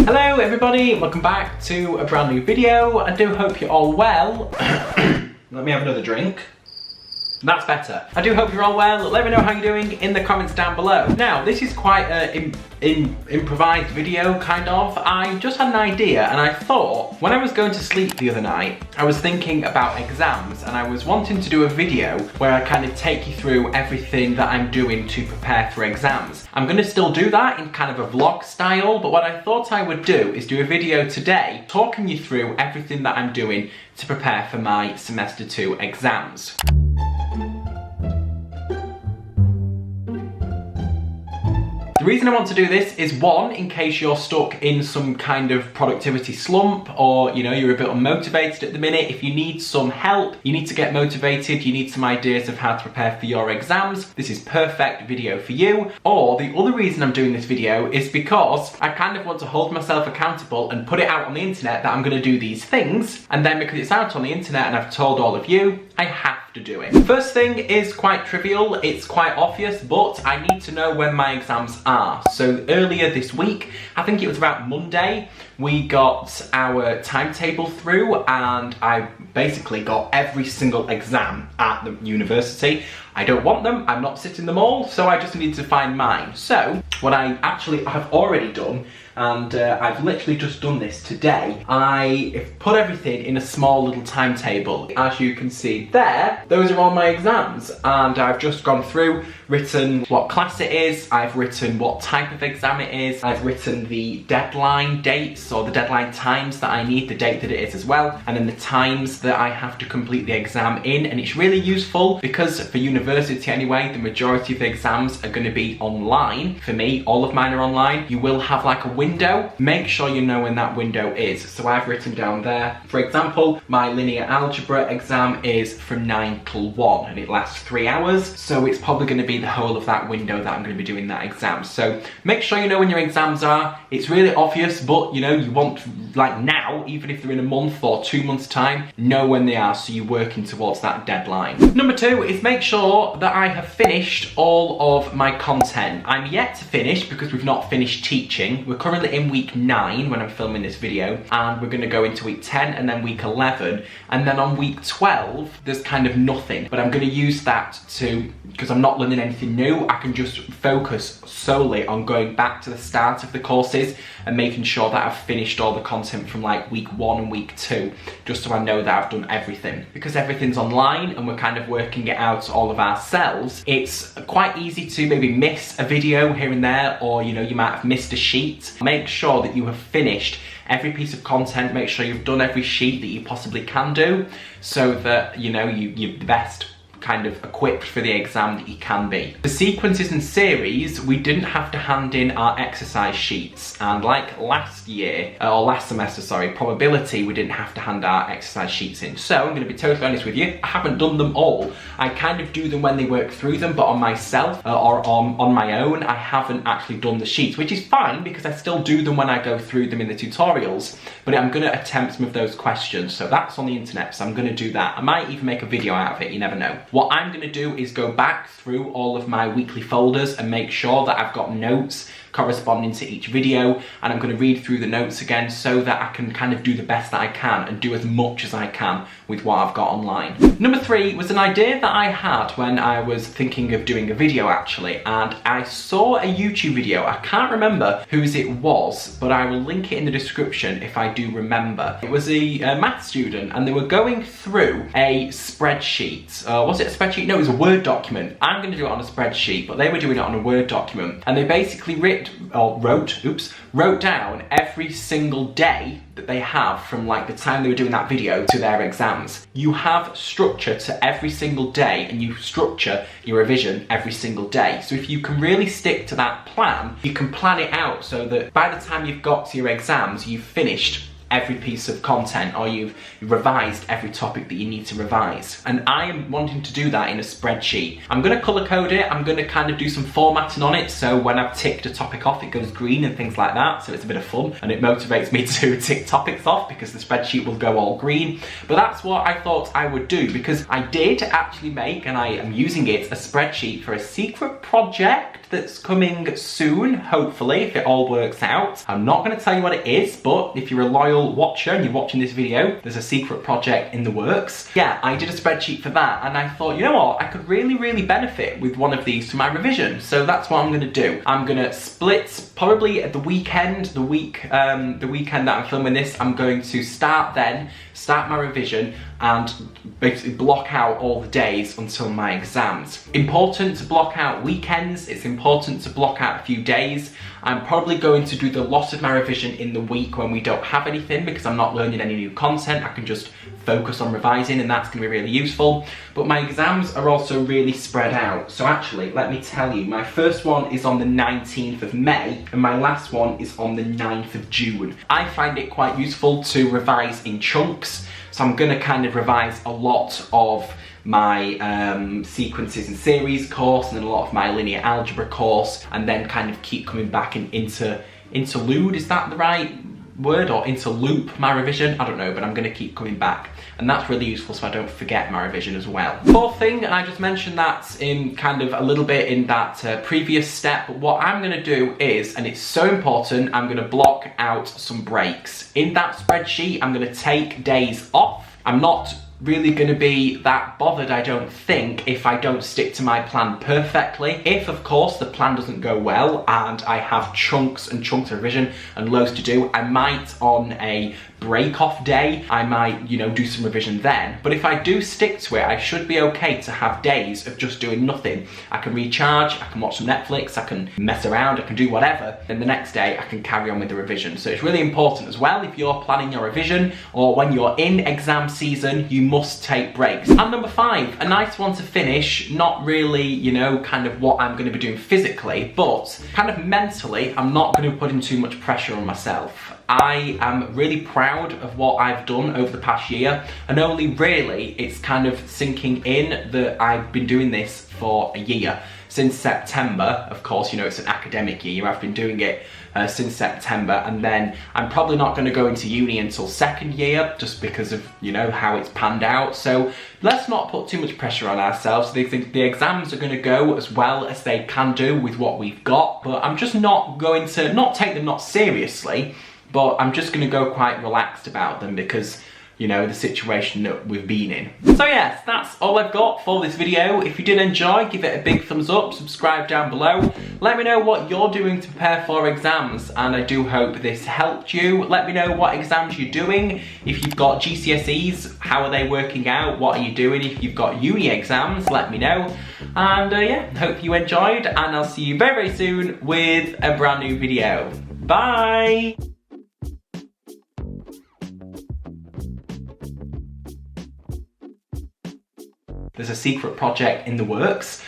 Hello everybody, welcome back to a brand new video. I do hope you're all well. Let me have another drink. That's better. I do hope you're all well. Let me know how you're doing in the comments down below. Now, this is quite an improvised video, kind of. I just had an idea and I thought, when I was going to sleep the other night, I was thinking about exams and I was wanting to do a video where I kind of take you through everything that I'm doing to prepare for exams. I'm going to still do that in kind of a vlog style, but what I thought I would do is do a video today talking you through everything that I'm doing to prepare for my semester 2 exams. The reason I want to do this is one, in case you're stuck in some kind of productivity slump or you're a bit unmotivated at the minute. If you need some help, you need to get motivated, you need some ideas of how to prepare for your exams, this is perfect video for you. Or the other reason I'm doing this video is because I kind of want to hold myself accountable and put it out on the internet that I'm going to do these things, and then because it's out on the internet and I've told all of you, I have to do it. First thing is quite trivial, it's quite obvious, but I need to know when my exams are. So earlier this week, I think it was about Monday, we got our timetable through and I basically got every single exam at the university. I don't want them, I'm not sitting them all, so I just need to find mine. So what I actually have already done, and I've literally just done this today, I put everything in a small little timetable. As you can see there, those are all my exams, and I've just gone through, written what class it is, I've written what type of exam it is, I've written the deadline dates or the deadline times that I need, the date that it is as well, and then the times that I have to complete the exam in. And it's really useful because for university anyway, the majority of the exams are going to be online. For me, all of mine are online. You will have like a window. Make sure you know when that window is. So I've written down there, for example, my linear algebra exam is from 9 till 1 and it lasts 3 hours. So it's probably going to be the whole of that window that I'm going to be doing that exam. So make sure you know when your exams are. It's really obvious, but you want, like now, even if they're in a month or 2 months time, know when they are so you're working towards that deadline. Number 2 is make sure that I have finished all of my content. I'm yet to finish because we've not finished teaching. We're currently in week 9 when I'm filming this video, and we're going to go into week 10 and then week 11, and then on week 12 there's kind of nothing, but I'm going to use that because I'm not learning anything new. I can just focus solely on going back to the start of the courses and making sure that I've finished all the content from like week 1 and week 2, just so I know that I've done everything. Because everything's online and we're kind of working it out all of ourselves, it's quite easy to maybe miss a video here and there, or you might have missed a sheet. Make sure that you have finished every piece of content, make sure you've done every sheet that you possibly can do, so that you're the best kind of equipped for the exam that you can be. The sequences and series, we didn't have to hand in our exercise sheets, and like last year, or last semester, sorry, probability, we didn't have to hand our exercise sheets in. So I'm going to be totally honest with you, I haven't done them all. I kind of do them when they work through them, but on myself or on my own, I haven't actually done the sheets, which is fine because I still do them when I go through them in the tutorials, but I'm going to attempt some of those questions. So that's on the internet, so I'm going to do that. I might even make a video out of it, you never know. What I'm going to do is go back through all of my weekly folders and make sure that I've got notes corresponding to each video, and I'm going to read through the notes again so that I can kind of do the best that I can and do as much as I can with what I've got online. Number 3 was an idea that I had when I was thinking of doing a video actually, and I saw a YouTube video. I can't remember whose it was, but I will link it in the description if I do remember. It was a math student and they were going through a spreadsheet. Was it a spreadsheet? No, it was a Word document. I'm going to do it on a spreadsheet, but they were doing it on a Word document, and they basically wrote down every single day that they have from like the time they were doing that video to their exams. You have structure to every single day, and you structure your revision every single day. So if you can really stick to that plan, you can plan it out so that by the time you've got to your exams, you've finished every piece of content, or you've revised every topic that you need to revise. And I am wanting to do that in a spreadsheet. I'm going to colour code it, I'm going to kind of do some formatting on it, so when I've ticked a topic off it goes green and things like that, so it's a bit of fun and it motivates me to tick topics off because the spreadsheet will go all green. But that's what I thought I would do, because I did actually make, and I am using it, a spreadsheet for a secret project that's coming soon, hopefully, if it all works out. I'm not going to tell you what it is, but if you're a loyal watcher and you're watching this video, there's a secret project in the works. Yeah, I did a spreadsheet for that, and I thought, you know what, I could really benefit with one of these for my revision. So that's what I'm going to do. I'm going to split, probably at the weekend, the weekend that I'm filming this, I'm going to start my revision and basically block out all the days until my exams. Important to block out weekends, it's important to block out a few days. I'm probably going to do the lot of my revision in the week when we don't have anything, because I'm not learning any new content. I can just focus on revising, and that's going to be really useful. But my exams are also really spread out. So actually, let me tell you, my first one is on the 19th of May, and my last one is on the 9th of June. I find it quite useful to revise in chunks, so I'm going to kind of revise a lot of my sequences and series course, and then a lot of my linear algebra course, and then kind of keep coming back and interlude, is that the right word, or interloop my revision? I don't know, but I'm going to keep coming back, and that's really useful so I don't forget my revision as well. Fourth thing, and I just mentioned that in kind of a little bit in that previous step, but what I'm going to do is, and it's so important, I'm going to block out some breaks. In that spreadsheet, I'm going to take days off. I'm not really going to be that bothered, I don't think, if I don't stick to my plan perfectly. If, of course, the plan doesn't go well and I have chunks and chunks of revision and loads to do, I might, on a break-off day, I might, you know, do some revision then. But if I do stick to it, I should be okay to have days of just doing nothing. I can recharge, I can watch some Netflix, I can mess around, I can do whatever, then the next day I can carry on with the revision. So it's really important as well, if you're planning your revision, or when you're in exam season, you must take breaks. And number 5, a nice one to finish, not really, you know, kind of what I'm going to be doing physically, but kind of mentally, I'm not going to be putting too much pressure on myself. I am really proud of what I've done over the past year, and only really it's kind of sinking in that I've been doing this for a year. Since September, of course, you know, it's an academic year, I've been doing it since September, and then I'm probably not going to go into uni until second year, just because of, you know, how it's panned out. So let's not put too much pressure on ourselves. They think the exams are going to go as well as they can do with what we've got, but I'm just not going to, not take them not seriously, but I'm just going to go quite relaxed about them because, you know, the situation that we've been in. So yes, that's all I've got for this video. If you did enjoy, give it a big thumbs up, subscribe down below. Let me know what you're doing to prepare for exams, and I do hope this helped you. Let me know what exams you're doing. If you've got GCSEs, how are they working out? What are you doing? If you've got uni exams, let me know. And yeah, hope you enjoyed, and I'll see you very soon with a brand new video. Bye! There's a secret project in the works.